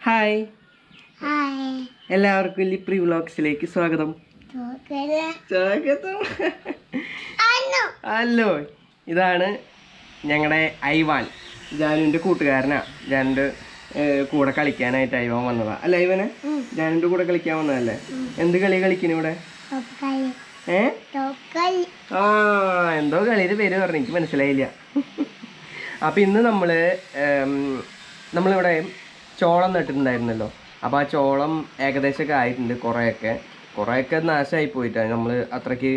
Hi എല്ലാവർക്കും ലിപ്രി വ്ലോഗ്സിലേക്ക് സ്വാഗതം. Hello, ഇതാണ് ഞങ്ങളുടെ ഐവാൻ. ജാനുവിൻ്റെ കൂട്ടുകാരനാ. ജാനുവിൻ്റെ കൂടെ കളിക്കാനായിട്ട് ഐവാൻ വന്നതാ അല്ല ഐവനെ? ജാനുവിൻ്റെ കൂടെ കളിക്കാൻ വന്നതല്ലേ? എന്ത് കളി കളിക്കുന്നു ഇവിടെ? എന്തോ കളിയുടെ പേര് പറഞ്ഞു, എനിക്ക് മനസ്സിലായില്ല. അപ്പം ഇന്ന് നമ്മളിവിടെ ചോളം നട്ടിട്ടുണ്ടായിരുന്നല്ലോ. അപ്പോൾ ആ ചോളം ഏകദേശമൊക്കെ ആയിട്ടുണ്ട്. കുറേയൊക്കെ നാശമായി പോയിട്ടാണ് നമ്മൾ അത്രയ്ക്ക്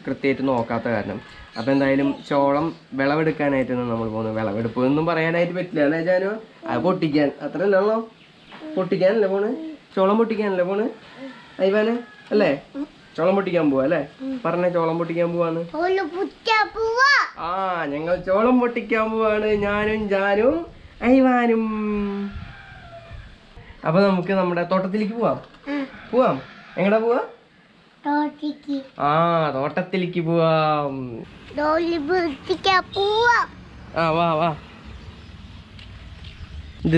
കൃത്യമായിട്ട് നോക്കാത്ത കാരണം. അപ്പോൾ എന്തായാലും ചോളം വിളവെടുക്കാനായിട്ടാണ് നമ്മൾ പോകുന്നത്. വിളവെടുപ്പ് ഒന്നും പറയാനായിട്ട് പറ്റില്ല അല്ലേ ജാനു? അത് പൊട്ടിക്കാൻ അത്രയല്ലോ, പൊട്ടിക്കാനല്ലേ പോണ്? ചോളം പൊട്ടിക്കാനല്ലേ പോണ് ഐവാനെ അല്ലേ? ചോളം പൊട്ടിക്കാൻ പോവാ അല്ലേ? പറഞ്ഞ ചോളം പൊട്ടിക്കാൻ പോവാണ്. ആ, ഞങ്ങൾ ചോളം പൊട്ടിക്കാൻ പോവാണ്, ഞാനും ജാനും ഐവാനും. അപ്പൊ നമുക്ക് നമ്മുടെ തോട്ടത്തിലേക്ക് പോവാം. എങ്ങടാ പോവാ? ആ, തോട്ടത്തിലേക്ക് പോവാം. ആ, വാ. ഇത്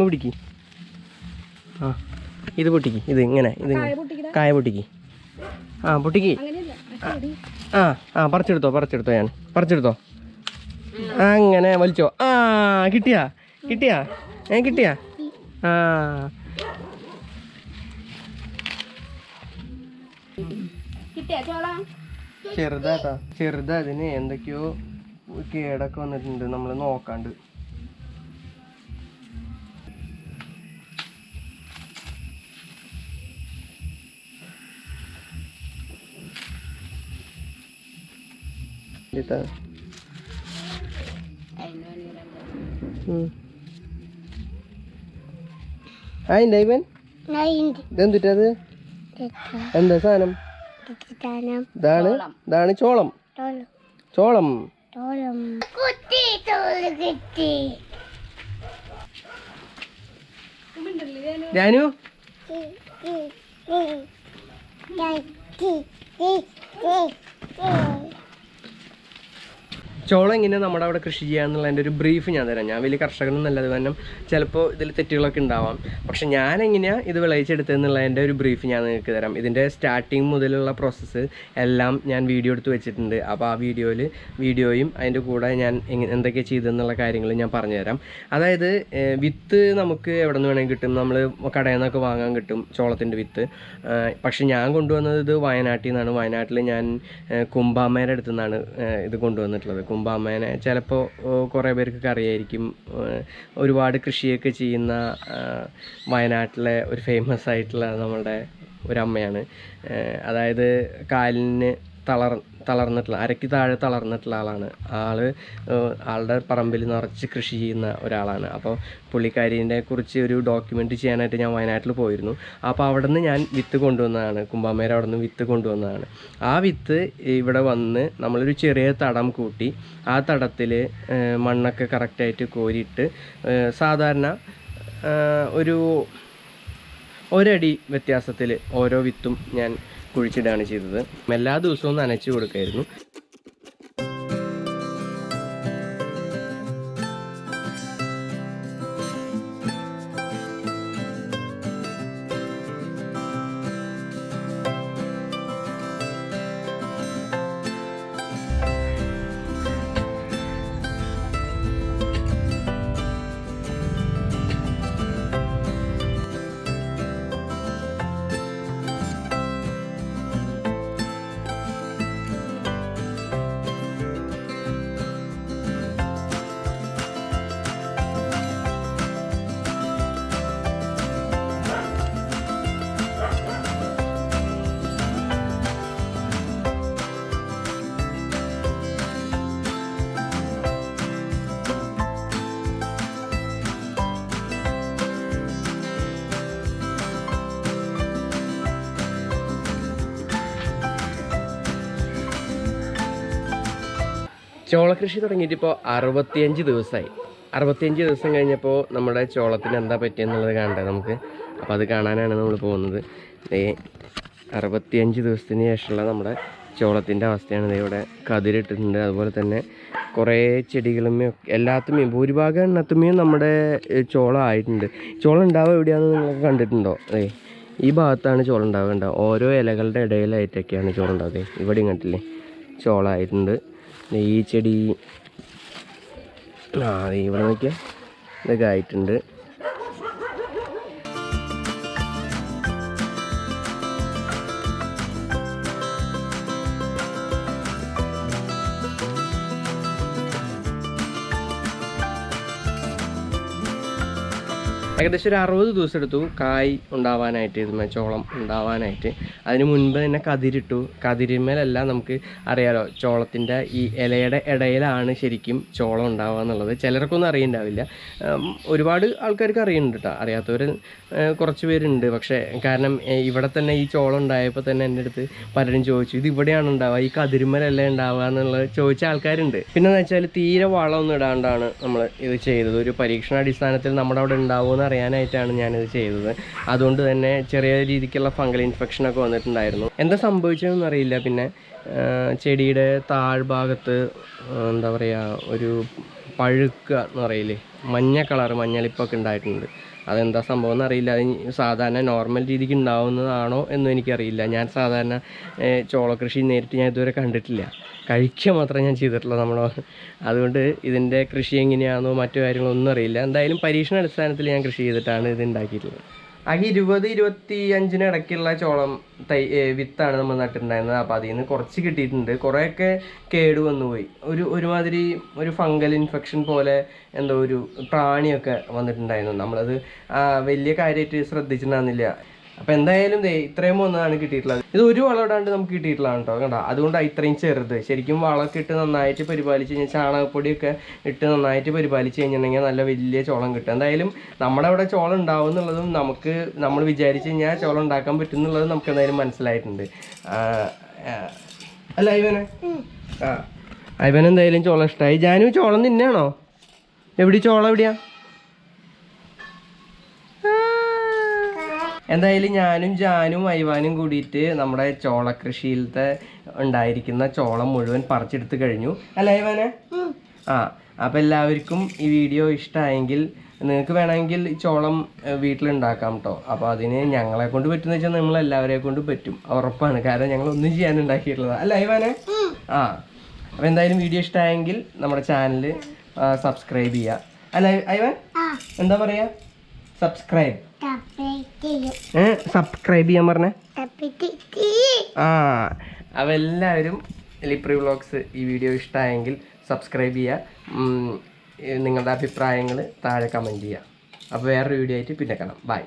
പിടിക്ക്. ആ, ഇത് പൊട്ടിക്ക്. ഇത് ഇങ്ങനെ കായ പൊട്ടിക്ക്. ആ, പൊട്ടിക്ക്. ആ, പറിച്ചെടുത്തോ. ഞാൻ പറിച്ചെടുത്തോ. അങ്ങനെ വലിച്ചോ. ആ, കിട്ടിയാ? ആ, ചെറുതാ. അതിന് എന്തൊക്കെയോ കേടൊക്കെ വന്നിട്ടുണ്ട്, നമ്മൾ നോക്കാണ്ട്. ഇതെന്തിട്ടത്? എന്താ സാധനം? ഇതാണ് ചോളം. ജാനു, ചോളം എങ്ങനെ നമ്മുടെ അവിടെ കൃഷി ചെയ്യാന്നുള്ളതിൻ്റെ ഒരു ബ്രീഫ് ഞാൻ തരാം. ഞാൻ വലിയ കർഷകനൊന്നല്ല, അത് കാരണം ചിലപ്പോൾ ഇതിൽ തെറ്റുകളൊക്കെ ഉണ്ടാവാം. പക്ഷെ ഞാൻ എങ്ങനെയാണ് ഇത് വിളയിച്ചെടുത്തതെന്നുള്ളതിൻ്റെ ഒരു ബ്രീഫ് ഞാൻ നിങ്ങൾക്ക് തരാം. ഇതിൻ്റെ സ്റ്റാർട്ടിങ് മുതലുള്ള പ്രോസസ്സ് എല്ലാം ഞാൻ വീഡിയോ എടുത്ത് വെച്ചിട്ടുണ്ട്. അപ്പോൾ ആ വീഡിയോയും അതിൻ്റെ കൂടെ ഞാൻ എന്തൊക്കെ ചെയ്തെന്നുള്ള കാര്യങ്ങൾ ഞാൻ പറഞ്ഞുതരാം. അതായത് വിത്ത് നമുക്ക് എവിടെ നിന്ന് വേണമെങ്കിൽ കിട്ടും. നമ്മൾ കടയിൽ നിന്നൊക്കെ വാങ്ങാൻ കിട്ടും ചോളത്തിൻ്റെ വിത്ത്. പക്ഷെ ഞാൻ കൊണ്ടുവന്നത് ഇത് വയനാട്ടിൽ നിന്നാണ്. വയനാട്ടിൽ ഞാൻ കുമ്പാമ്മേൻ്റെ അടുത്തു നിന്നാണ് ഇത് കൊണ്ടുവന്നിട്ടുള്ളത്. കുമ്പാമ്മേനെ ചിലപ്പോൾ കുറേ പേർക്ക് അറിയായിരിക്കും. ഒരുപാട് കൃഷിയൊക്കെ ചെയ്യുന്ന വയനാട്ടിലെ ഒരു ഫേമസ് ആയിട്ടുള്ള നമ്മളുടെ ഒരമ്മയാണ്. അതായത് കാലിന് തളർന്നിട്ടുള്ള, അരയ്ക്ക് താഴെ തളർന്നിട്ടുള്ള ആളാണ്. ആളുടെ പറമ്പിൽ നിറച്ച് കൃഷി ചെയ്യുന്ന ഒരാളാണ്. അപ്പോൾ പുള്ളിക്കാരീനെ കുറിച്ച് ഒരു ഡോക്യുമെൻ്റ് ചെയ്യാനായിട്ട് ഞാൻ വയനാട്ടിൽ പോയിരുന്നു. അപ്പോൾ അവിടെ നിന്ന് ഞാൻ വിത്ത് കൊണ്ടുവന്നതാണ്. കുമ്പാമേര അവിടെ നിന്ന് വിത്ത് കൊണ്ടുവന്നതാണ്. ആ വിത്ത് ഇവിടെ വന്ന് നമ്മളൊരു ചെറിയ തടം കൂട്ടി ആ തടത്തിൽ മണ്ണൊക്കെ കറക്റ്റായിട്ട് കോരിയിട്ട് സാധാരണ ഒരടി വ്യത്യാസത്തിൽ ഓരോ വിത്തും ഞാൻ കുഴിച്ചിടുകയാണ് ചെയ്തത്. എല്ലാ ദിവസവും നനച്ചു കൊടുക്കായിരുന്നു. ചോളകൃഷി തുടങ്ങിയിട്ട് ഇപ്പോൾ 65 ദിവസമായി. 65 ദിവസം കഴിഞ്ഞപ്പോൾ നമ്മുടെ ചോളത്തിന് എന്താ പറ്റിയെന്നുള്ളത് കാണണ്ടേ നമുക്ക്. അപ്പോൾ അത് കാണാനാണ് നമ്മൾ പോകുന്നത്. 65 ദിവസത്തിന് ശേഷമുള്ള നമ്മുടെ ചോളത്തിൻ്റെ അവസ്ഥയാണ്. ഇവിടെ കതിരിട്ടിട്ടുണ്ട്. അതുപോലെ തന്നെ കുറേ ചെടികളുമേ എല്ലാത്തുമേയും ഭൂരിഭാഗം എണ്ണത്തുമേയും നമ്മുടെ ചോളം ആയിട്ടുണ്ട്. ചോളം ഉണ്ടാവുക എവിടെയാണെന്ന് നിങ്ങൾക്ക് കണ്ടിട്ടുണ്ടോ? ഈ ഭാഗത്താണ് ചോളം ഉണ്ടാവുക. ഓരോ ഇലകളുടെ ഇടയിലായിട്ടൊക്കെയാണ് ചോളം ഉണ്ടാവുക. ഇവിടെ ഇങ്ങോട്ടില്ലേ ചോളമായിട്ടുണ്ട്. ഈ ചെടി ഇവിടെ നോക്കിയാൽ ഇതൊക്കെ ആയിട്ടുണ്ട്. ഏകദേശം ഒരു 60 ദിവസം എടുത്തു കായ് ഉണ്ടാവാനായിട്ട്, ചോളം ഉണ്ടാവാനായിട്ട്. അതിന് മുൻപ് തന്നെ കതിരിട്ടു. കതിരിന്മേലെല്ലാം നമുക്ക് അറിയാലോ ചോളത്തിൻ്റെ ഈ ഇലയുടെ ഇടയിലാണ് ശരിക്കും ചോളം ഉണ്ടാവുക എന്നുള്ളത്. ചിലർക്കൊന്നും അറിയണ്ടാവില്ല. ഒരുപാട് ആൾക്കാർക്ക് അറിയുന്നുണ്ട് കേട്ടോ. അറിയാത്തവർ കുറച്ച് പേരുണ്ട്. പക്ഷേ കാരണം ഇവിടെ തന്നെ ഈ ചോളം ഉണ്ടായപ്പോൾ തന്നെ എൻ്റെ അടുത്ത് പലരും ചോദിച്ചു, ഇത് ഇവിടെയാണ് ഉണ്ടാവുക, ഈ കതിരിന്മേലല്ലേ ഉണ്ടാവുക എന്നുള്ളത് ചോദിച്ച ആൾക്കാരുണ്ട്. പിന്നെ എന്ന് വെച്ചാൽ തീരെ വളമൊന്നും ഇടാണ്ടാണ് നമ്മൾ ഇത് ചെയ്തത്. ഒരു പരീക്ഷണാടിസ്ഥാനത്തിൽ നമ്മുടെ അവിടെ ഉണ്ടാവുമെന്ന് അറിയാനായിട്ടാണ് ഞാനിത് ചെയ്തത്. അതുകൊണ്ട് തന്നെ ചെറിയ രീതിക്കുള്ള ഫംഗൽ ഇൻഫെക്ഷനൊക്കെ വന്നിട്ടുണ്ടായിരുന്നു. എന്താ സംഭവിച്ചതെന്ന് അറിയില്ല. പിന്നെ ചെടിയുടെ താഴ്ഭാഗത്ത് എന്താ പറയുക, ഒരു പഴുക്കുക എന്ന് പറയില്ലേ, മഞ്ഞ കളർ മഞ്ഞളിപ്പൊക്കെ ഉണ്ടായിട്ടുണ്ട്. അതെന്താ സംഭവം എന്നറിയില്ല. അത് സാധാരണ നോർമൽ രീതിക്ക് ഉണ്ടാവുന്നതാണോ എന്നും എനിക്കറിയില്ല. ഞാൻ സാധാരണ ചോളകൃഷി നേരിട്ട് ഞാൻ ഇതുവരെ കണ്ടിട്ടില്ല. കഴിക്കുക മാത്രമേ ഞാൻ ചെയ്തിട്ടുള്ളൂ അതുകൊണ്ട് ഇതിൻ്റെ കൃഷി എങ്ങനെയാണെന്നോ മറ്റു കാര്യങ്ങളൊന്നും അറിയില്ല. എന്തായാലും പരീക്ഷണാടിസ്ഥാനത്തിൽ ഞാൻ കൃഷി ചെയ്തിട്ടാണ് ഇത് ഉണ്ടാക്കിയിട്ടുള്ളത്. ആകെ 20-25 ഇടയ്ക്കുള്ള ചോളം വിത്താണ് നമ്മൾ നട്ടിട്ടുണ്ടായിരുന്നത്. അപ്പോൾ അതിൽ നിന്ന് കുറച്ച് കിട്ടിയിട്ടുണ്ട്. കുറേയൊക്കെ കേട് വന്നുപോയി. ഒരുമാതിരി ഒരു ഫംഗൽ ഇൻഫെക്ഷൻ പോലെ എന്തോ ഒരു പ്രാണിയൊക്കെ വന്നിട്ടുണ്ടായിരുന്നു. നമ്മളത് വലിയ കാര്യമായിട്ട് ശ്രദ്ധിച്ചിട്ടുണ്ടായിരുന്നില്ല. അപ്പോൾ എന്തായാലും ഇത്രയും ഒന്നാണ് കിട്ടിയിട്ടുള്ളത്. ഇത് ഒരു വളം ഇടാണ്ട് നമുക്ക് കിട്ടിയിട്ടുള്ളതാണ് കേട്ടോ. കണ്ടോ, അതുകൊണ്ടാണ് ഇത്രയും ചെറുത്. ശരിക്കും വളമൊക്കെ ഇട്ട് നന്നായിട്ട് പരിപാലിച്ച് കഴിഞ്ഞാൽ, ചാണകപ്പൊടിയൊക്കെ ഇട്ട് നന്നായിട്ട് പരിപാലിച്ച് കഴിഞ്ഞിട്ടുണ്ടെങ്കിൽ നല്ല വലിയ ചോളം കിട്ടും. എന്തായാലും നമ്മുടെ അവിടെ ചോളം ഉണ്ടാവും എന്നുള്ളതും നമ്മൾ വിചാരിച്ച് കഴിഞ്ഞാൽ ചോളം ഉണ്ടാക്കാൻ പറ്റും എന്നുള്ളതും നമുക്ക് എന്തായാലും മനസ്സിലായിട്ടുണ്ട്. അല്ല ഐവനെ ഐവനെന്തായാലും ചോളം ഇഷ്ടമായി. ജാനു ചോളം തിന്നെയാണോ? എവിടെ ചോളം എവിടെയാ? എന്തായാലും ഞാനും ജാനും ഐവാനും കൂടിയിട്ട് നമ്മുടെ ചോളകൃഷിയിലത്തെ ഉണ്ടായിരിക്കുന്ന ചോളം മുഴുവൻ പറിച്ചെടുത്ത് കഴിഞ്ഞു. അല്ല ഐവാനെ? അപ്പോൾ എല്ലാവർക്കും ഈ വീഡിയോ ഇഷ്ടമായെങ്കിൽ നിങ്ങൾക്ക് വേണമെങ്കിൽ ചോളം വീട്ടിലുണ്ടാക്കാം കേട്ടോ. അപ്പോൾ അതിന് ഞങ്ങളെ കൊണ്ട് പറ്റുന്ന വെച്ചാൽ നമ്മളെല്ലാവരെയും കൊണ്ട് പറ്റും, ഉറപ്പാണ്. കാരണം ഞങ്ങളൊന്നും ചെയ്യാൻ ഉണ്ടാക്കിയിട്ടുള്ളതാണ്. അല്ല ഐവാനെ? അപ്പോൾ എന്തായാലും വീഡിയോ ഇഷ്ടമായെങ്കിൽ നമ്മുടെ ചാനൽ സബ്സ്ക്രൈബ് ചെയ്യുക. അല്ല ഐവാൻ എന്താ പറയുക? സബ്സ്ക്രൈബ് ചെയ്യാൻ പറഞ്ഞേ. അപ്പോൾ എല്ലാവരും ലിപ്രി വ്ളോഗ്സ് ഈ വീഡിയോ ഇഷ്ടമായെങ്കിൽ സബ്സ്ക്രൈബ് ചെയ്യുക. നിങ്ങളുടെ അഭിപ്രായങ്ങൾ താഴെ കമൻറ്റ് ചെയ്യുക. അപ്പോൾ വേറൊരു വീഡിയോ ആയിട്ട് പിന്നെ കാണാം. ബൈ.